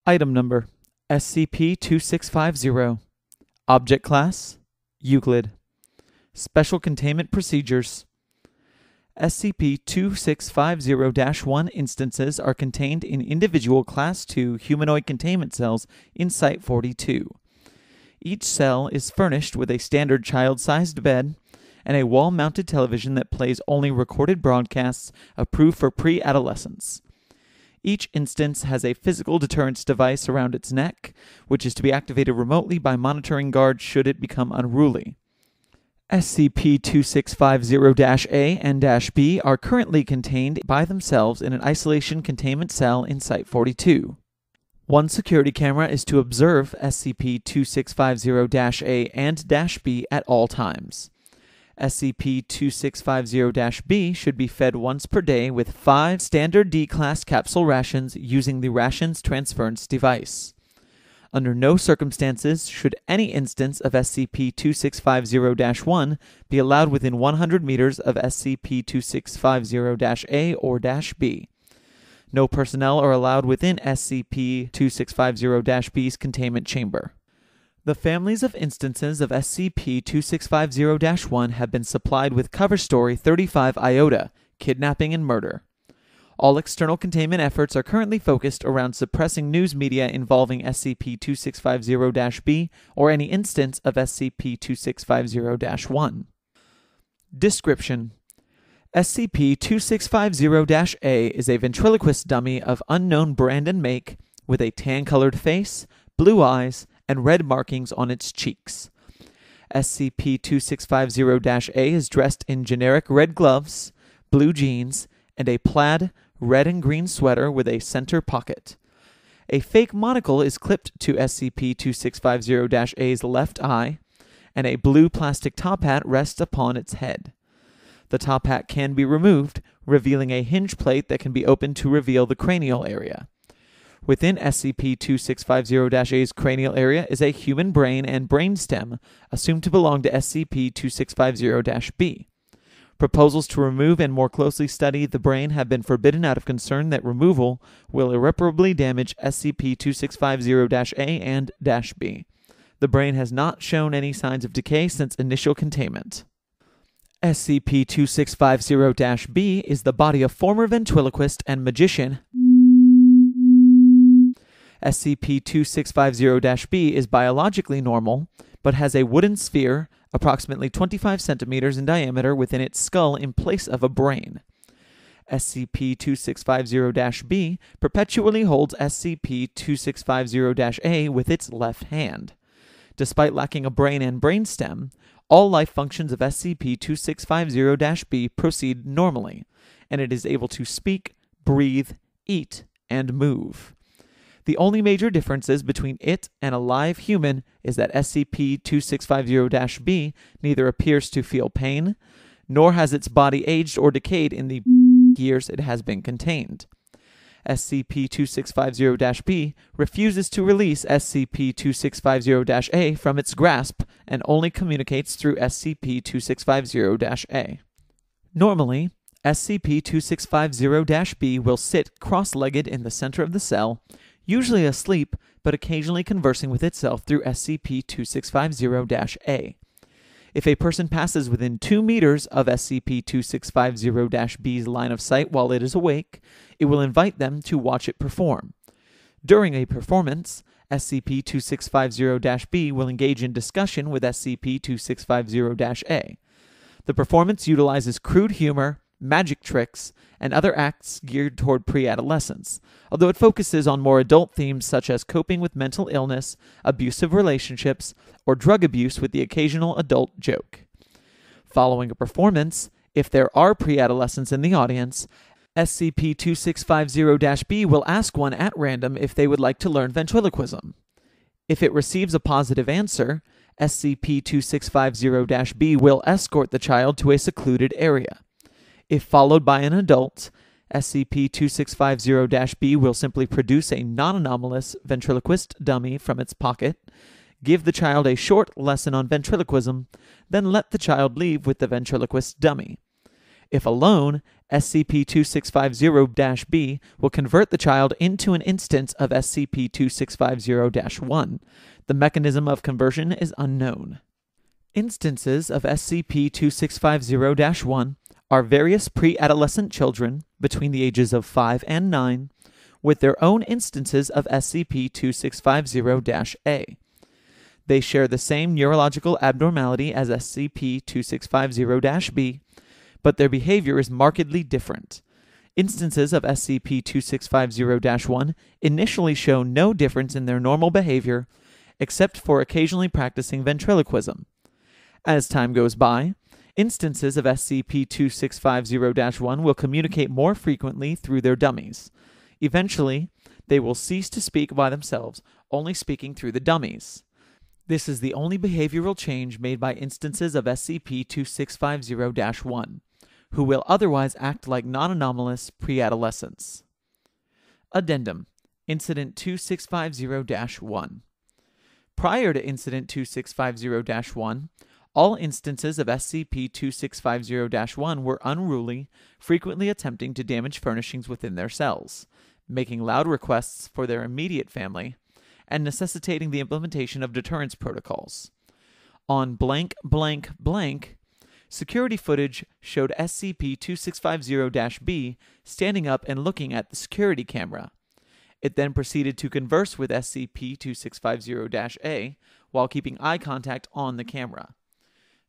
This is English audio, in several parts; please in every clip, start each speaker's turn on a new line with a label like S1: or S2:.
S1: Item number SCP-2650. Object Class Euclid. Special Containment Procedures. SCP-2650-1 instances are contained in individual Class II humanoid containment cells in Site-42. Each cell is furnished with a standard child-sized bed and a wall-mounted television that plays only recorded broadcasts approved for pre-adolescents. Each instance has a physical deterrence device around its neck, which is to be activated remotely by monitoring guards should it become unruly. SCP-2650-A and -B are currently contained by themselves in an isolation containment cell in Site-42. One security camera is to observe SCP-2650-A and -B at all times. SCP-2650-B should be fed once per day with 5 standard D-class capsule rations using the rations transference device. Under no circumstances should any instance of SCP-2650-1 be allowed within 100 meters of SCP-2650-A or -B. No personnel are allowed within SCP-2650-B's containment chamber. The families of instances of SCP-2650-1 have been supplied with Cover Story 35 Iota, Kidnapping and Murder. All external containment efforts are currently focused around suppressing news media involving SCP-2650-B or any instance of SCP-2650-1. Description: SCP-2650-A is a ventriloquist dummy of unknown brand and make with a tan-colored face, blue eyes, and red markings on its cheeks. SCP-2650-A is dressed in generic red gloves, blue jeans, and a plaid red and green sweater with a center pocket. A fake monocle is clipped to SCP-2650-A's left eye, and a blue plastic top hat rests upon its head. The top hat can be removed, revealing a hinge plate that can be opened to reveal the cranial area. Within SCP-2650-A's cranial area is a human brain and brainstem, assumed to belong to SCP-2650-B. Proposals to remove and more closely study the brain have been forbidden out of concern that removal will irreparably damage SCP-2650-A and -B. The brain has not shown any signs of decay since initial containment. SCP-2650-B is the body of former ventriloquist and magician. SCP-2650-B is biologically normal, but has a wooden sphere, approximately 25 centimeters in diameter, within its skull in place of a brain. SCP-2650-B perpetually holds SCP-2650-A with its left hand. Despite lacking a brain and brainstem, all life functions of SCP-2650-B proceed normally, and it is able to speak, breathe, eat, and move. The only major differences between it and a live human is that SCP-2650-B neither appears to feel pain, nor has its body aged or decayed in the years it has been contained. SCP-2650-B refuses to release SCP-2650-A from its grasp and only communicates through SCP-2650-A. Normally, SCP-2650-B will sit cross-legged in the center of the cell, usually asleep, but occasionally conversing with itself through SCP-2650-A. If a person passes within 2 meters of SCP-2650-B's line of sight while it is awake, it will invite them to watch it perform. During a performance, SCP-2650-B will engage in discussion with SCP-2650-A. The performance utilizes crude humor, magic tricks, and other acts geared toward pre-adolescence, although it focuses on more adult themes such as coping with mental illness, abusive relationships, or drug abuse with the occasional adult joke. Following a performance, if there are pre-adolescents in the audience, SCP-2650-B will ask one at random if they would like to learn ventriloquism. If it receives a positive answer, SCP-2650-B will escort the child to a secluded area. If followed by an adult, SCP-2650-B will simply produce a non-anomalous ventriloquist dummy from its pocket, give the child a short lesson on ventriloquism, then let the child leave with the ventriloquist dummy. If alone, SCP-2650-B will convert the child into an instance of SCP-2650-1. The mechanism of conversion is unknown. Instances of SCP-2650-1 are various pre-adolescent children between the ages of 5 and 9 with their own instances of SCP-2650-A. They share the same neurological abnormality as SCP-2650-B, but their behavior is markedly different. Instances of SCP-2650-1 initially show no difference in their normal behavior, except for occasionally practicing ventriloquism. As time goes by, instances of SCP-2650-1 will communicate more frequently through their dummies. Eventually, they will cease to speak by themselves, only speaking through the dummies. This is the only behavioral change made by instances of SCP-2650-1, who will otherwise act like non-anomalous pre-adolescents. Addendum: Incident 2650-1. Prior to Incident 2650-1, all instances of SCP-2650-1 were unruly, frequently attempting to damage furnishings within their cells, making loud requests for their immediate family, and necessitating the implementation of deterrence protocols. On blank blank blank, security footage showed SCP-2650-B standing up and looking at the security camera. It then proceeded to converse with SCP-2650-A while keeping eye contact on the camera.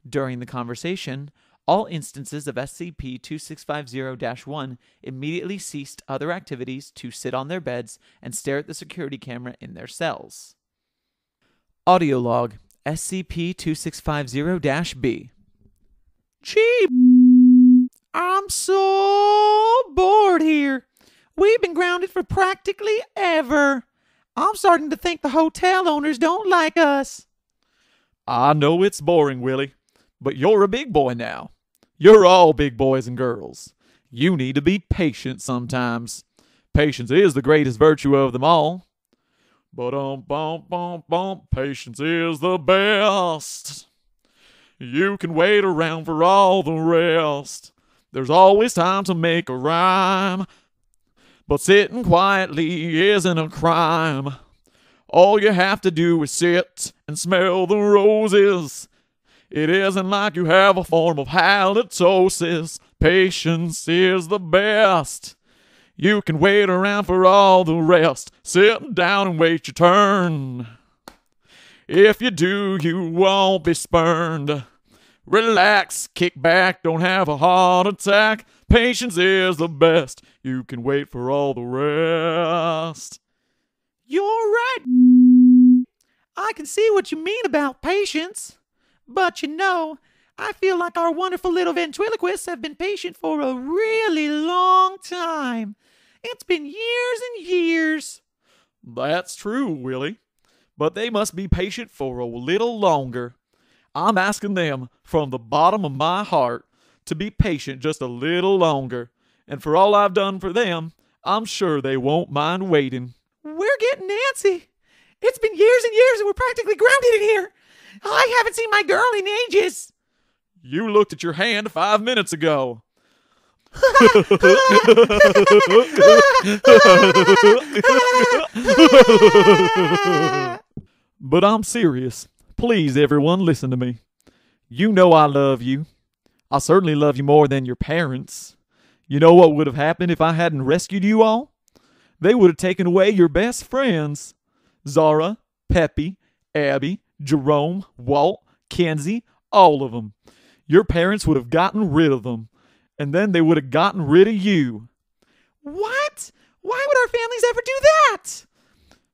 S1: During the conversation, all instances of SCP-2650-1 immediately ceased other activities to sit on their beds and stare at the security camera in their cells. Audio log: SCP-2650-B. Gee, I'm so bored here. We've been grounded for practically ever. I'm starting to think the hotel owners don't like us.
S2: I know it's boring, Willie, but you're a big boy now. You're all big boys and girls. You need to be patient sometimes. Patience is the greatest virtue of them all. Patience is the best. You can wait around for all the rest. There's always time to make a rhyme. But sitting quietly isn't a crime. All you have to do is sit and smell the roses. It isn't like you have a form of halitosis. Patience is the best. You can wait around for all the rest. Sit down and wait your turn. If you do, you won't be spurned. Relax, kick back, don't have a heart attack. Patience is the best. You can wait for all the rest.
S1: You're right. I can see what you mean about patience. But I feel like our wonderful little ventriloquists have been patient for a really long time. It's been years and years.
S2: That's true, Willie. But they must be patient for a little longer. I'm asking them from the bottom of my heart to be patient just a little longer. And for all I've done for them, I'm sure they won't mind waiting.
S1: We're getting antsy. It's been years and years and we're practically grounded in here. I haven't seen my girl in ages.
S2: You looked at your hand 5 minutes ago. But I'm serious. Please, everyone, listen to me. You know I love you. I certainly love you more than your parents. You know what would have happened if I hadn't rescued you all? They would have taken away your best friends. Zara, Peppy, Abby, Jerome, Walt, Kenzie, all of them. Your parents would have gotten rid of them. And then they would have gotten rid of you.
S1: What? Why would our families ever do that?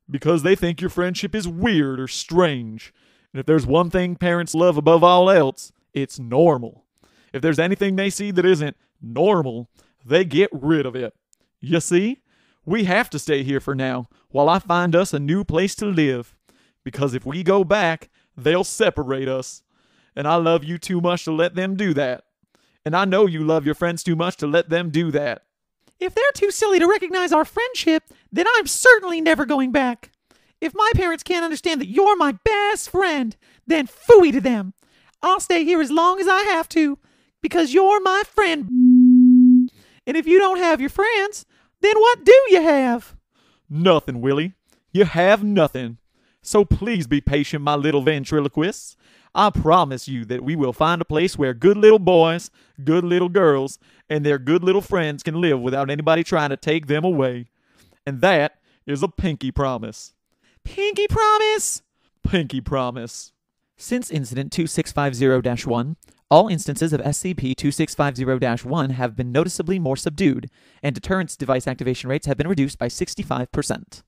S2: Because they think your friendship is weird or strange. And if there's one thing parents love above all else, it's normal. If there's anything they see that isn't normal, they get rid of it. You see? We have to stay here for now, while I find us a new place to live. Because if we go back, they'll separate us. And I love you too much to let them do that. And I know you love your friends too much to let them do that.
S1: If they're too silly to recognize our friendship, then I'm certainly never going back. If my parents can't understand that you're my best friend, then phooey to them. I'll stay here as long as I have to, because you're my friend. And if you don't have your friends, then what do you have?
S2: Nothing, Willie. You have nothing. So please be patient, my little ventriloquists. I promise you that we will find a place where good little boys, good little girls, and their good little friends can live without anybody trying to take them away. And that is a pinky promise.
S1: Pinky promise?
S2: Pinky promise.
S1: Since Incident 2650-1, all instances of SCP-2650-1 have been noticeably more subdued, and deterrence device activation rates have been reduced by 65%.